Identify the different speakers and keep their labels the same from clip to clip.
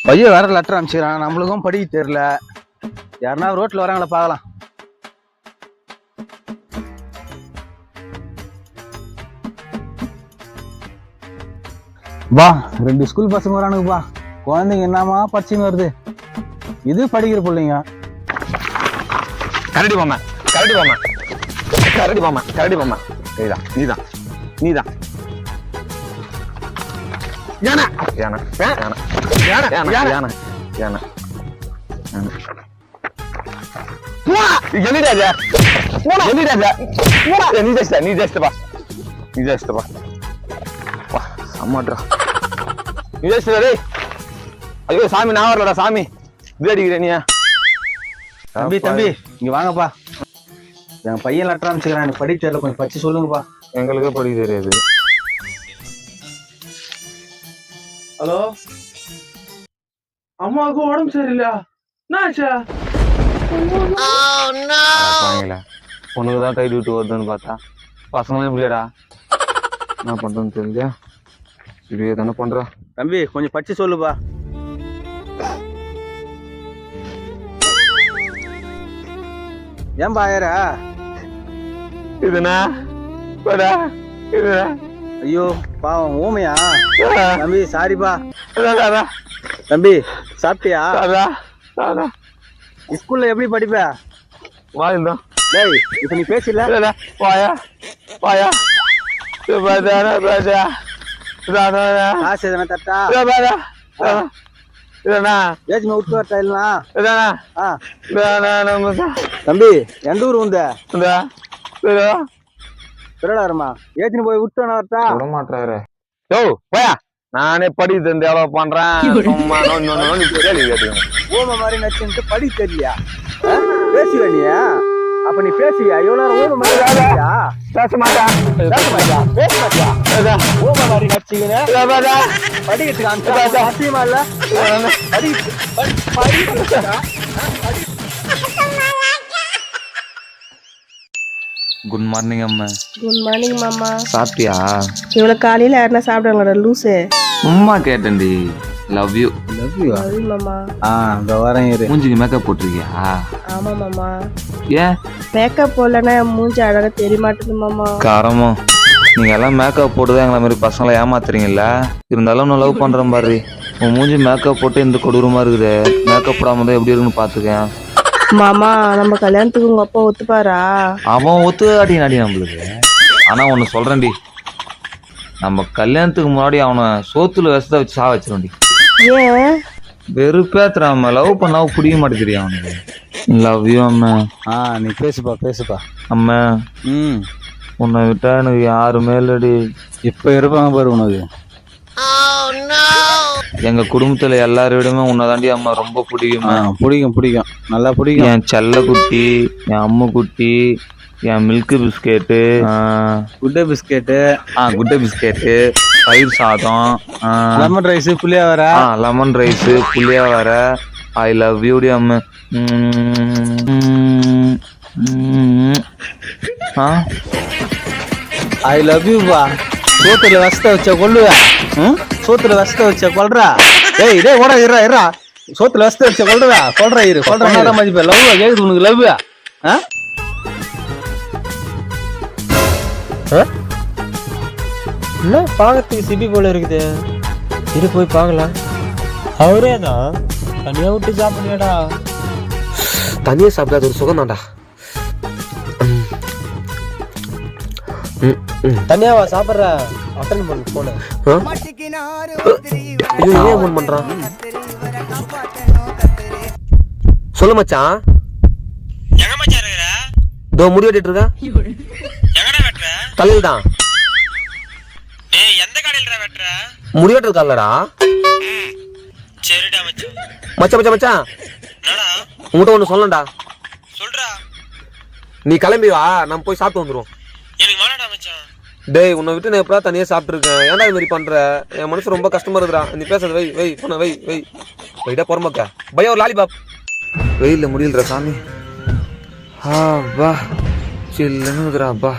Speaker 1: பையன் வேற லெட்டர் அனுப்பிச்சுக்கிறான், நம்மளுக்கும் படிக்க தெரியல. யாருன்னா ரோட்ல வராங்களா பார்க்கலாம். பா 2 ஸ்கூல் பசங்க வரானுங்கப்பா. குழந்தைங்க என்னமா படிச்சுன்னு வருது. இது படிக்கிற பிள்ளைங்க.
Speaker 2: கரடி போமா கரடி போமா கரடி போமா கரடி போமா நீதான் நீதான் நீதான் யானை யானை யானை யானை யானை யானை யானை எல்லிடாஜா எல்லிடாஜா நீ ஜெஸ்ட் நீ ஜெஸ்ட் பா நீ ஜெஸ்ட் பா வா அம்மாடா நீ ஜெஸ்ட் டேய் ஐயோ சாமி நான் வரலடா சாமி இது அடிக்கிறே நீ
Speaker 1: தம்பி தம்பி இங்க வாங்கப்பா. என் பையன் லெட்டர் அனுப்பிச்சுக்கிறான், எனக்கு படிக்க தெரியல, கொஞ்சம் படிச்சு சொல்லுங்கப்பா.
Speaker 2: எங்களுக்கே படிக்க தெரியாது.
Speaker 1: ஹலோ, அம்மாவுக்கு உடம்பு சரியில்லையா? என்னாச்சா?
Speaker 2: பொண்ணுக்குதான் கை விட்டு வருதுன்னு பார்த்தா பசங்களும் இப்படியாடா என்ன பண்றேன்னு தெரிஞ்சா இப்படியே தானே பண்றா.
Speaker 1: தம்பி கொஞ்சம் படிச்சு சொல்லுப்பா. ஏன்பா ஆயிரா
Speaker 2: இதுனா இதுனா
Speaker 1: ஐயோ பாவம் ஊமையா? தம்பி சாரிப்பா. தம்பி சாப்பிட்டியா? ஸ்கூல்ல எப்படி படிப்ப?
Speaker 2: வாயில்தான்
Speaker 1: டேய் இப்ப நீ பேசல.
Speaker 2: வாயா வாயா
Speaker 1: காசு எதனா தட்டா? ஏஜ்மா விட்டு வரட்டா இல்லனா? தம்பி எந்த ஊர் உந்த? திருடாருமா ஏஜ்னு போய் விட்டு வரட்டா?
Speaker 2: விட மாட்டாரு. யோ போயா, நானே படி தெரிஞ்சு எவ்வளவு பண்றேன்.
Speaker 1: ஊமை மாதிரி நச்சுன்ட்டு படி தெரியலையா? பேசுவ நீ? அப்ப நீ பேசுவியா? இவ்வளவு நேரம் ஊமை மாதிரி பேசுவியா?
Speaker 2: பேச மாட்டா
Speaker 1: பேச மாட்டியா? பேச மாட்டியா? ஊமை மாதிரி நச்சுக்கிறேன். படிக்கிறதுக்கு அவசியமா இல்ல.
Speaker 2: குட் மார்னிங் அம்மா.
Speaker 3: குட் மார்னிங் மாமா.
Speaker 2: சாப்பிட்டியா?
Speaker 3: இவ்வளவு காலையில யாருன்னா சாப்பிடுவாங்களா லூசு?
Speaker 2: சும்மா கேட்டேன்டி. Love you.
Speaker 1: லவ் யூ
Speaker 3: மாமா.
Speaker 1: இந்த வாரம் இரு.
Speaker 2: மூஞ்சிக்கு மேக்கப் போட்டிருக்கியா?
Speaker 3: ஆமா மாமா.
Speaker 2: ஏன்
Speaker 3: மேக்கப் போடலன்னா மூஞ்சி அழகா தெரிய மாட்டேது மாமா.
Speaker 2: காரமோ நீங்க எல்லாம் மேக்கப் போட்டுதான் எங்களை மாதிரி பசங்களை ஏமாத்துறீங்கல்ல. இருந்தாலும் நான் லவ் பண்றேன் பாரு. உன் மூஞ்சி மேக்கப் போட்டு இந்த கொடூரமா இருக்குது. மேக்கப் போடாம தான் எப்படி இருக்குன்னு பாத்துக்கேன்.
Speaker 3: மாமா நம்ம கல்யாணத்துக்கு உங்க அப்பா ஒத்துப்பாரா?
Speaker 2: அவன் ஒத்துக்காட்டி நாடி நம்மளுக்கு. ஆனா ஒண்ணு சொல்றேன்டி, நம்ம கல்யாணத்துக்கு முன்னாடி அவனை சோத்துல விஷத்தை வச்சு சா வச்சிருண்டி.
Speaker 3: ஏன்?
Speaker 2: வெறுப்பேத்துறான். லவ் பண்ண பிடிக்க மாட்டேங்குது அவனுக்கு. லவ் யூ அம்மா.
Speaker 1: நீ பேசுப்பா பேசுப்பா.
Speaker 2: அம்மா உன்னை விட்டா எனக்கு யாருமே இல்லடி.
Speaker 1: இப்ப இருப்பாங்க பாரு உனக்கு.
Speaker 2: எங்க குடும்பத்துல எல்லாரை விடமே உன்னை தாண்டி அம்மா ரொம்ப பிடிக்குமா.
Speaker 1: பிடிக்கும் பிடிக்கும் நல்லா பிடிக்கும்.
Speaker 2: என் செல்ல குட்டி, என் அம்மு குட்டி, என் மில்க் பிஸ்கெட்டு,
Speaker 1: குட்டை பிஸ்கெட்டு,
Speaker 2: குட்டை பிஸ்கெட்டு, தயிர் சாதம்,
Speaker 1: லெமன் ரைஸ், புளியாவர,
Speaker 2: லெமன் ரைஸ், புளியாவர. ஐ லவ் யூ டி அம்மு.
Speaker 1: ஐ லவ் யூ பா. சோத்துல விஷத்தை வச்ச கொல்லுவா. சோத்துல விஷத்தை வச்ச கொல்றா. டேய் டேய் ஓட இருறா இருறா. சோத்துல விஷத்தை வச்ச கொல்றா கொல்றா இரு கொல்றா மதிப்பா. லவ் கேக்குது உனக்கு? லவ்
Speaker 4: என்ன பார்க்கறதுக்கு சிபி போல இருக்குது. இரு போய் பார்க்கலாம். அவரே தான் தனியா விட்டு சாப்பிடுறியாடா?
Speaker 5: தனியா சாப்பிடாத ஒரு சுகம் தான்டா.
Speaker 4: தனியாவா சாப்பிட்ற? அட்டன் பண்ணு போன.
Speaker 5: ஏன் ஃபோன் பண்றான்? சொல்லு மச்சான்.
Speaker 6: எங்க மச்சான் இருக்கற?
Speaker 5: தோ முடி வெட்டிட்டு இருக்க.
Speaker 6: எங்கடா வெட்ற?
Speaker 5: தலையில தான்.
Speaker 6: டேய் எந்த கடையிலடா வெட்ற?
Speaker 5: முடி வெட்டல் காலடா.
Speaker 6: சரிடா மச்சான்.
Speaker 5: மச்சான் மச்சான்
Speaker 6: என்னடா?
Speaker 5: உன்கிட்ட ஒண்ணு சொல்லணும்டா.
Speaker 6: சொல்றா.
Speaker 5: நீ கிளம்பி வா, நம்ம போய் சாப்பிட்டு வந்துருவோம்.
Speaker 6: எனக்கு வேணாடா மச்சான்.
Speaker 5: டேய் உன்னை விட்டு நான் எப்படா தனியா சாப்பிட்டு இருக்கேன். ஏன்டா இது மாதிரி பண்ற? என் மனசு ரொம்ப கஷ்டமா இருக்குடா. நீ பேசுறது வை வை போன வை வை வைடா பொறுமக்கா. பையா ஒரு லாலிபாப். வெயில்ல முடியலடா சாமி. வா சில்லுன்னு இருக்குடா. அப்பா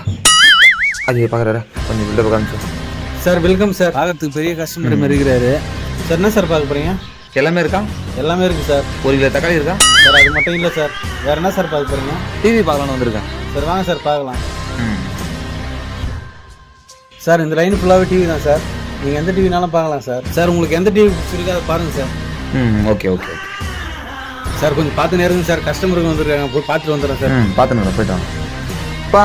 Speaker 5: அதே பாக்குறாரு கொஞ்சம் உள்ள காமிச்சு.
Speaker 1: Sir welcome sir. பார்க்கறதுக்கு பெரிய கஸ்டமர் மாதிரி இருக்கிறாரு சார். என்ன சார் பார்க்க போறீங்க?
Speaker 5: எல்லாமே இருக்கா?
Speaker 1: எல்லாமே இருக்கு சார்.
Speaker 5: 1 கிலோ தக்காளி இருக்கா?
Speaker 1: சார் அது மட்டும் இல்லை சார், வேற என்ன சார் பார்க்க போறீங்க?
Speaker 5: டிவி பார்க்கலான்னு வந்திருக்கேன்.
Speaker 1: சார் வாங்க சார் பார்க்கலாம். சார் இந்த லைன் ஃபுல்லாகவே டிவி தான் சார், நீங்கள் எந்த டிவினாலும் பார்க்கலாம் சார். சார் உங்களுக்கு எந்த டிவி பிடிச்சிருக்கோ அதை பாருங்கள் sir.
Speaker 5: Okay okay okay
Speaker 1: sir கொஞ்சம் பார்த்து நேருங்க சார், கஸ்டமருக்கு வந்திருக்காங்க, போய் பார்த்துட்டு வந்துடுறேன் சார்.
Speaker 5: பார்த்துன்னு போயிட்டான். பா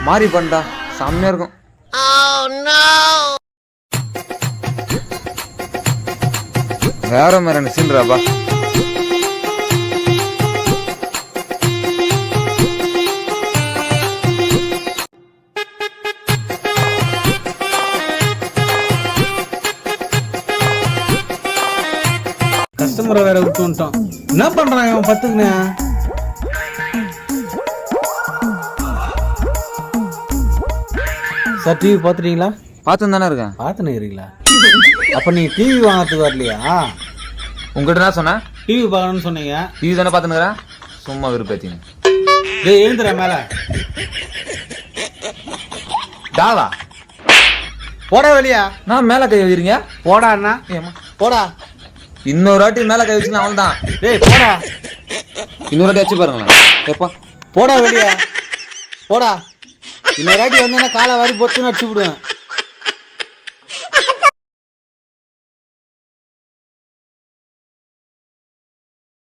Speaker 5: மாறி பண்ணா செம்மையா இருக்கும். வேற மாதிரி சீன்றாப்பா.
Speaker 1: கஸ்டமரை வேற விட்டு வந்துட்டோம். என்ன பண்றாங்க அவன் பத்துக்குண்ணே? Sir TV பார்த்துட்டீங்களா?
Speaker 5: பார்த்துன்னு தானே இருக்கேன்.
Speaker 1: பார்த்துன்னு இருக்கீங்களா? அப்போ நீங்கள் டிவி வாங்கிறதுக்கு வரலையா?
Speaker 5: உங்ககிட்ட என்ன சொன்னேன்?
Speaker 1: டிவி பார்க்கணும்னு சொன்னீங்க.
Speaker 5: டிவி தானே பார்த்துன்னு சும்மா விருப்பத்தீங்க.
Speaker 1: டேய் எழுந்துற மேல
Speaker 5: டாவா
Speaker 1: போடா வெளியா.
Speaker 5: நான் மேல கை வைக்கிறீங்க.
Speaker 1: போடா அண்ணா, போடா.
Speaker 5: இன்னொரு வாட்டி மேல கை வச்சுன்னா அவள் தான்.
Speaker 1: டேய் போடா,
Speaker 5: இன்னொரு வாட்டி வச்சு பாருங்களேன். எப்பா
Speaker 1: போடா வெளியா, போடா. இன்னொரு வாட்டி வந்தேன்னா காலை வாரி பொத்துன்னு அடிச்சு விடுவேன்.